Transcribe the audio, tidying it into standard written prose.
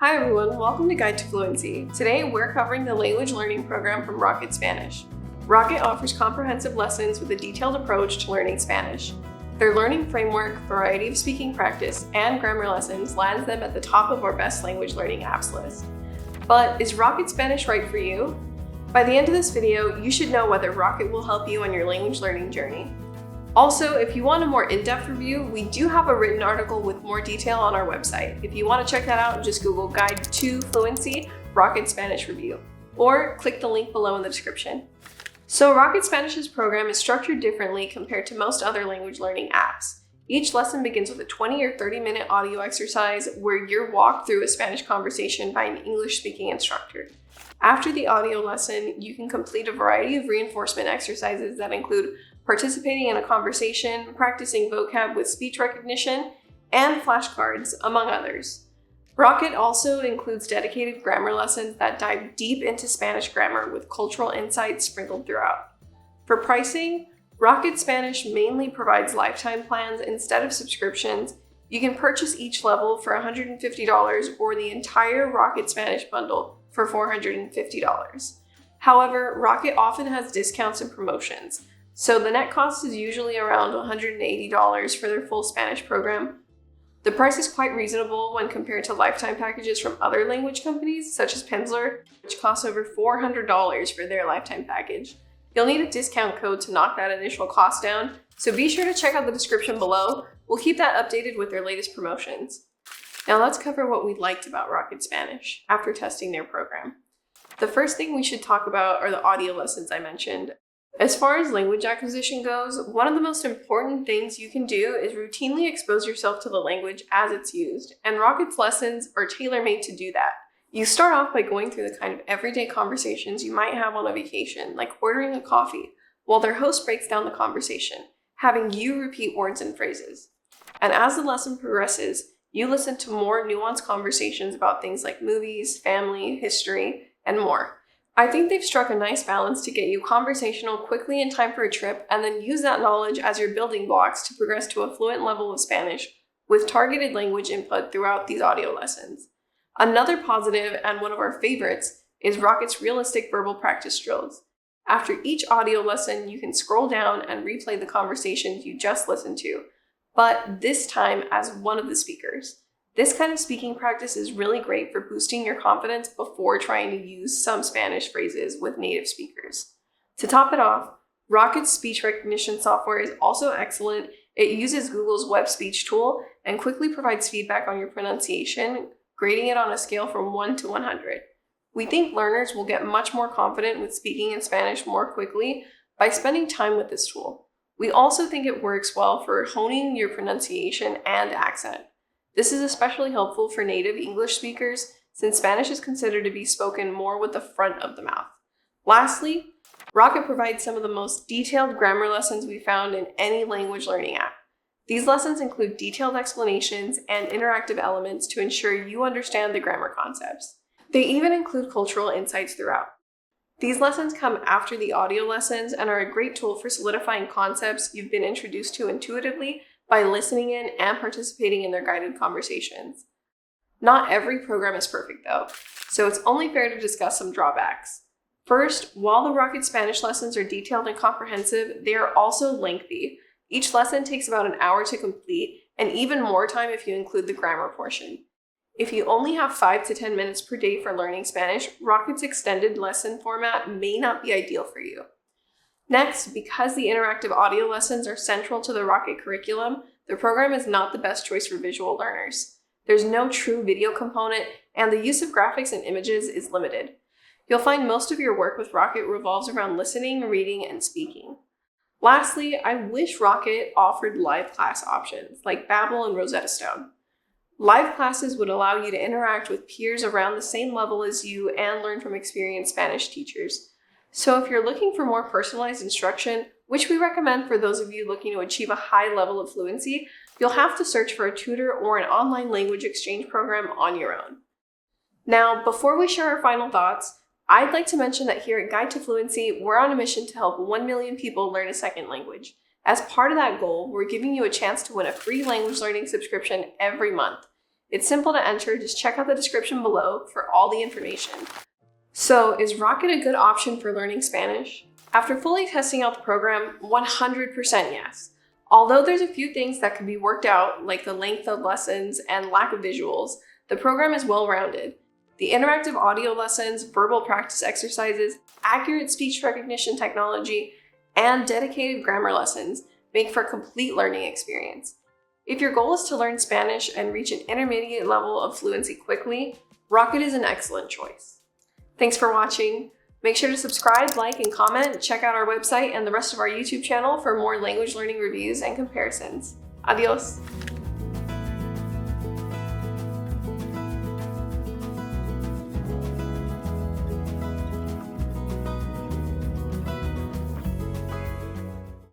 Hi everyone, welcome to Guide to Fluency. Today we're covering the language learning program from Rocket Spanish. Rocket offers comprehensive lessons with a detailed approach to learning Spanish. Their learning framework, variety of speaking practice, and grammar lessons lands them at the top of our best language learning apps list. But is Rocket Spanish right for you? By the end of this video, you should know whether Rocket will help you on your language learning journey. Also, if you want a more in-depth review, we do have a written article with more detail on our website. If you want to check that out, just Google Guide to Fluency, Rocket Spanish Review, or click the link below in the description. So Rocket Spanish's program is structured differently compared to most other language learning apps. Each lesson begins with a 20 or 30-minute audio exercise where you're walked through a Spanish conversation by an English-speaking instructor. After the audio lesson, you can complete a variety of reinforcement exercises that include participating in a conversation, practicing vocab with speech recognition, and flashcards, among others. Rocket also includes dedicated grammar lessons that dive deep into Spanish grammar with cultural insights sprinkled throughout. For pricing, Rocket Spanish mainly provides lifetime plans instead of subscriptions. You can purchase each level for $150 or the entire Rocket Spanish bundle for $450. However, Rocket often has discounts and promotions, so the net cost is usually around $180 for their full Spanish program. The price is quite reasonable when compared to lifetime packages from other language companies, such as Pimsleur, which costs over $400 for their lifetime package. You'll need a discount code to knock that initial cost down, so be sure to check out the description below. We'll keep that updated with their latest promotions. Now let's cover what we liked about Rocket Spanish after testing their program. The first thing we should talk about are the audio lessons I mentioned. As far as language acquisition goes, one of the most important things you can do is routinely expose yourself to the language as it's used, and Rocket's lessons are tailor-made to do that. You start off by going through the kind of everyday conversations you might have on a vacation, like ordering a coffee, while their host breaks down the conversation, having you repeat words and phrases. And as the lesson progresses, you listen to more nuanced conversations about things like movies, family, history, and more. I think they've struck a nice balance to get you conversational quickly in time for a trip and then use that knowledge as your building blocks to progress to a fluent level of Spanish with targeted language input throughout these audio lessons. Another positive, and one of our favorites, is Rocket's realistic verbal practice drills. After each audio lesson, you can scroll down and replay the conversations you just listened to, but this time as one of the speakers. This kind of speaking practice is really great for boosting your confidence before trying to use some Spanish phrases with native speakers. To top it off, Rocket's speech recognition software is also excellent. It uses Google's web speech tool and quickly provides feedback on your pronunciation, grading it on a scale from 1 to 100. We think learners will get much more confident with speaking in Spanish more quickly by spending time with this tool. We also think it works well for honing your pronunciation and accent. This is especially helpful for native English speakers, since Spanish is considered to be spoken more with the front of the mouth. Lastly, Rocket provides some of the most detailed grammar lessons we found in any language learning app. These lessons include detailed explanations and interactive elements to ensure you understand the grammar concepts. They even include cultural insights throughout. These lessons come after the audio lessons and are a great tool for solidifying concepts you've been introduced to intuitively by listening in and participating in their guided conversations. Not every program is perfect though, so it's only fair to discuss some drawbacks. First, while the Rocket Spanish lessons are detailed and comprehensive, they are also lengthy. Each lesson takes about an hour to complete, and even more time if you include the grammar portion. If you only have 5 to 10 minutes per day for learning Spanish, Rocket's extended lesson format may not be ideal for you. Next, because the interactive audio lessons are central to the Rocket curriculum, the program is not the best choice for visual learners. There's no true video component, and the use of graphics and images is limited. You'll find most of your work with Rocket revolves around listening, reading, and speaking. Lastly, I wish Rocket offered live class options like Babbel and Rosetta Stone. Live classes would allow you to interact with peers around the same level as you and learn from experienced Spanish teachers. So if you're looking for more personalized instruction, which we recommend for those of you looking to achieve a high level of fluency, you'll have to search for a tutor or an online language exchange program on your own. Now, before we share our final thoughts, I'd like to mention that here at Guide to Fluency, we're on a mission to help 1 million people learn a second language. As part of that goal, we're giving you a chance to win a free language learning subscription every month. It's simple to enter, just check out the description below for all the information. So, is Rocket a good option for learning Spanish? After fully testing out the program, 100% yes. Although there's a few things that could be worked out, like the length of lessons and lack of visuals, the program is well-rounded. The interactive audio lessons, verbal practice exercises, accurate speech recognition technology, and dedicated grammar lessons make for a complete learning experience. If your goal is to learn Spanish and reach an intermediate level of fluency quickly, Rocket is an excellent choice. Thanks for watching. Make sure to subscribe, like, and comment. Check out our website and the rest of our YouTube channel for more language learning reviews and comparisons. Adios!